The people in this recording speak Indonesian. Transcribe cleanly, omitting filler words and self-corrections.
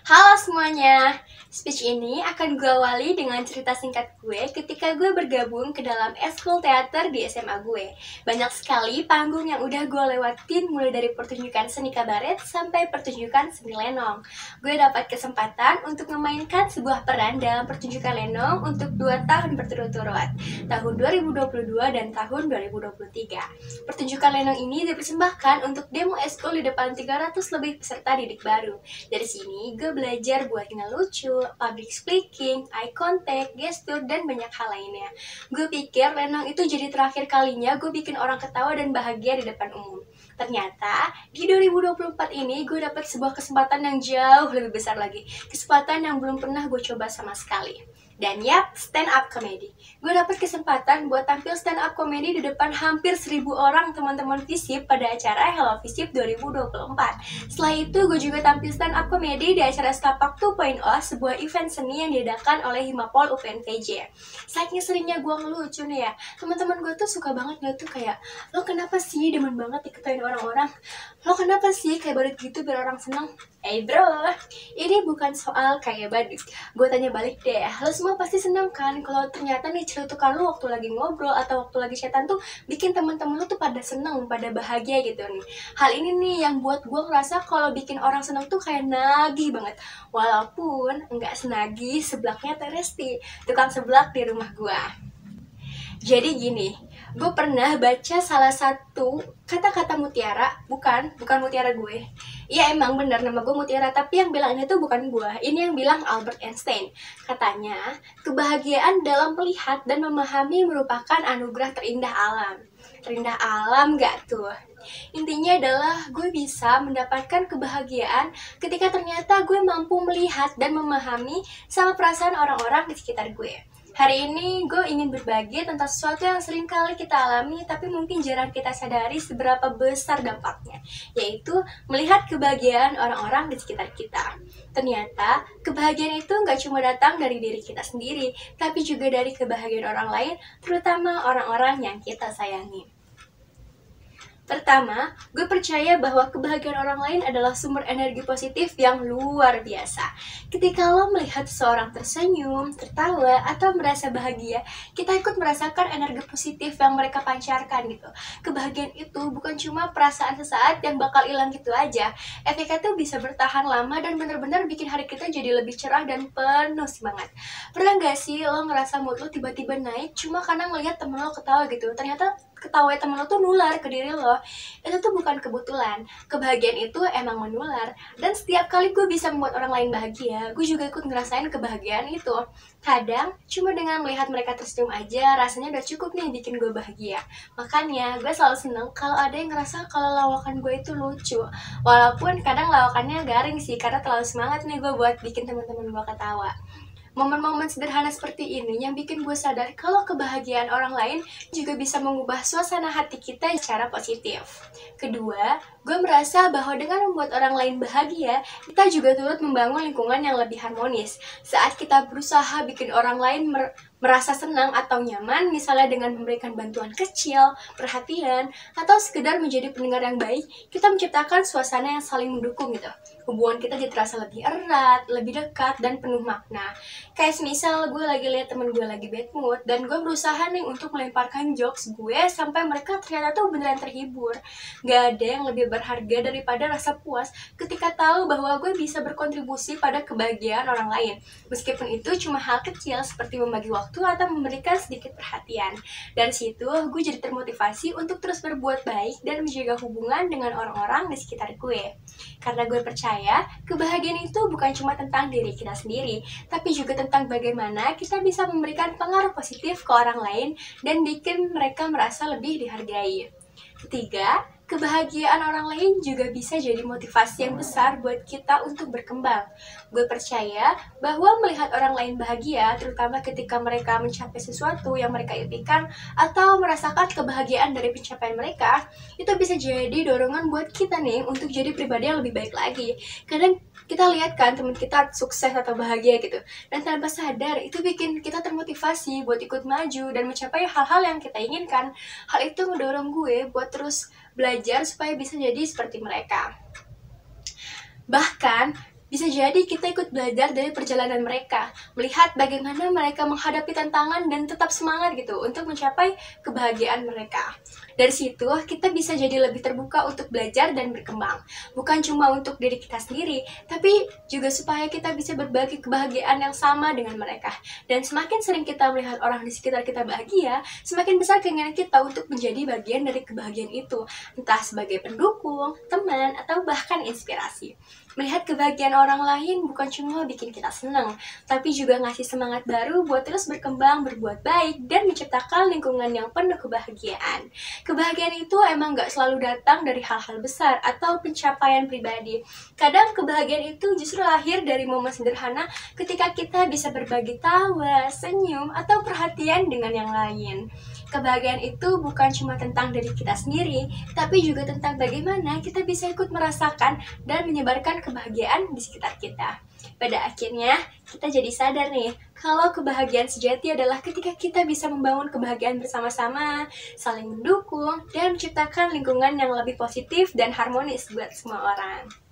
Halo semuanya, speech ini akan gue awali dengan cerita singkat gue ketika gue bergabung ke dalam eskul teater di SMA gue. Banyak sekali panggung yang udah gue lewatin, mulai dari pertunjukan seni kabaret sampai pertunjukan seni lenong. Gue dapat kesempatan untuk memainkan sebuah peran dalam pertunjukan lenong untuk 2 tahun berturut-turut, tahun 2022 dan tahun 2023. Pertunjukan lenong ini dipersembahkan untuk demo eskul di depan 300 lebih peserta didik baru. Dari sini, gue belajar buat kenal lucu, public speaking, eye contact, gestur, dan banyak hal lainnya. Gue pikir lenong itu jadi terakhir kalinya gue bikin orang ketawa dan bahagia di depan umum. Ternyata, di 2024 ini gue dapet sebuah kesempatan yang jauh lebih besar lagi. Kesempatan yang belum pernah gue coba sama sekali. Dan yap, stand up comedy. Gue dapet kesempatan buat tampil stand up comedy di depan hampir 1.000 orang teman-teman FISIP pada acara Hello FISIP 2024. Setelah itu, gue juga tampil stand up comedy di acara Setapak 2.0, sebuah event seni yang diadakan oleh Himapol UPNPJ. Saking seringnya gue ngelucu nih ya, teman-teman gue tuh suka banget liat tuh kayak, lo kenapa sih demen banget diketawain orang-orang? Lo kenapa sih kayak badut gitu biar orang seneng? Bro, ini bukan soal kayak badut. Gue tanya balik deh, lo semua pasti seneng kan kalau ternyata nih celutukan lo waktu lagi ngobrol atau waktu lagi chatan tuh bikin teman-teman lo tuh pada seneng, pada bahagia gitu nih. Hal ini nih yang buat gue ngerasa kalau bikin orang seneng tuh kayak nagih banget. Walaupun nggak senagih seblaknya Teresti, tukang seblak di rumah gue. Jadi gini, gue pernah baca salah satu kata-kata mutiara, bukan mutiara gue. Iya emang bener nama gue mutiara, tapi yang bilang ini tuh bukan gue. Ini yang bilang Albert Einstein. Katanya, kebahagiaan dalam melihat dan memahami merupakan anugerah terindah alam. Terindah alam gak tuh? Intinya adalah gue bisa mendapatkan kebahagiaan ketika ternyata gue mampu melihat dan memahami sama perasaan orang-orang di sekitar gue. Hari ini gue ingin berbagi tentang sesuatu yang sering kali kita alami tapi mungkin jarang kita sadari seberapa besar dampaknya, yaitu melihat kebahagiaan orang-orang di sekitar kita. Ternyata kebahagiaan itu nggak cuma datang dari diri kita sendiri, tapi juga dari kebahagiaan orang lain, terutama orang-orang yang kita sayangi. Pertama, gue percaya bahwa kebahagiaan orang lain adalah sumber energi positif yang luar biasa. Ketika lo melihat seseorang tersenyum, tertawa, atau merasa bahagia, kita ikut merasakan energi positif yang mereka pancarkan gitu. Kebahagiaan itu bukan cuma perasaan sesaat yang bakal hilang gitu aja. Efeknya tuh bisa bertahan lama dan benar-benar bikin hari kita jadi lebih cerah dan penuh semangat. Pernah gak sih lo ngerasa mood lo tiba-tiba naik cuma karena ngelihat temen lo ketawa gitu? Ternyata ketawa temen lo tuh nular ke diri lo. Itu tuh bukan kebetulan. Kebahagiaan itu emang menular. Dan setiap kali gue bisa membuat orang lain bahagia, gue juga ikut ngerasain kebahagiaan itu. Kadang cuma dengan melihat mereka tersenyum aja rasanya udah cukup nih bikin gue bahagia. Makanya gue selalu seneng kalau ada yang ngerasa kalau lawakan gue itu lucu. Walaupun kadang lawakannya garing sih, karena terlalu semangat nih gue buat bikin teman-teman gue ketawa. Momen-momen sederhana seperti ini yang bikin gue sadar kalau kebahagiaan orang lain juga bisa mengubah suasana hati kita secara positif. Kedua, gue merasa bahwa dengan membuat orang lain bahagia, kita juga turut membangun lingkungan yang lebih harmonis. Saat kita berusaha bikin orang lain merasa senang atau nyaman, misalnya dengan memberikan bantuan kecil, perhatian, atau sekedar menjadi pendengar yang baik, kita menciptakan suasana yang saling mendukung gitu. Hubungan kita jadi terasa lebih erat, lebih dekat, dan penuh makna. Kayak misal gue lagi lihat temen gue lagi bad mood, dan gue berusaha nih untuk melemparkan jokes gue sampai mereka ternyata tuh beneran terhibur. Gak ada yang lebih berharga daripada rasa puas ketika tahu bahwa gue bisa berkontribusi pada kebahagiaan orang lain. Meskipun itu cuma hal kecil seperti membagi waktu atau memberikan sedikit perhatian. Dari situ, gue jadi termotivasi untuk terus berbuat baik dan menjaga hubungan dengan orang-orang di sekitar gue. Karena gue percaya, kebahagiaan itu bukan cuma tentang diri kita sendiri, tapi juga tentang bagaimana kita bisa memberikan pengaruh positif ke orang lain dan bikin mereka merasa lebih dihargai. Ketiga, kebahagiaan orang lain juga bisa jadi motivasi yang besar buat kita untuk berkembang. Gue percaya bahwa melihat orang lain bahagia, terutama ketika mereka mencapai sesuatu yang mereka impikan atau merasakan kebahagiaan dari pencapaian mereka, itu bisa jadi dorongan buat kita nih untuk jadi pribadi yang lebih baik lagi. Kadang kita lihat kan teman kita sukses atau bahagia gitu, dan tanpa sadar itu bikin kita termotivasi buat ikut maju dan mencapai hal-hal yang kita inginkan. Hal itu ngedorong gue buat terus belajar supaya bisa jadi seperti mereka. Bahkan Bisa jadi kita ikut belajar dari perjalanan mereka, melihat bagaimana mereka menghadapi tantangan dan tetap semangat gitu untuk mencapai kebahagiaan mereka. Dari situ kita bisa jadi lebih terbuka untuk belajar dan berkembang. Bukan cuma untuk diri kita sendiri, tapi juga supaya kita bisa berbagi kebahagiaan yang sama dengan mereka. Dan semakin sering kita melihat orang di sekitar kita bahagia, semakin besar keinginan kita untuk menjadi bagian dari kebahagiaan itu, entah sebagai pendukung, teman, atau bahkan inspirasi. Melihat kebahagiaan orang lain bukan cuma bikin kita senang, tapi juga ngasih semangat baru buat terus berkembang, berbuat baik, dan menciptakan lingkungan yang penuh kebahagiaan. Kebahagiaan itu emang gak selalu datang dari hal-hal besar atau pencapaian pribadi. Kadang kebahagiaan itu justru lahir dari momen sederhana ketika kita bisa berbagi tawa, senyum, atau perhatian dengan yang lain. Kebahagiaan itu bukan cuma tentang diri kita sendiri, tapi juga tentang bagaimana kita bisa ikut merasakan dan menyebarkan kebahagiaan di sekitar kita. Pada akhirnya, kita jadi sadar nih, kalau kebahagiaan sejati adalah ketika kita bisa membangun kebahagiaan bersama-sama, saling mendukung, dan menciptakan lingkungan yang lebih positif dan harmonis buat semua orang.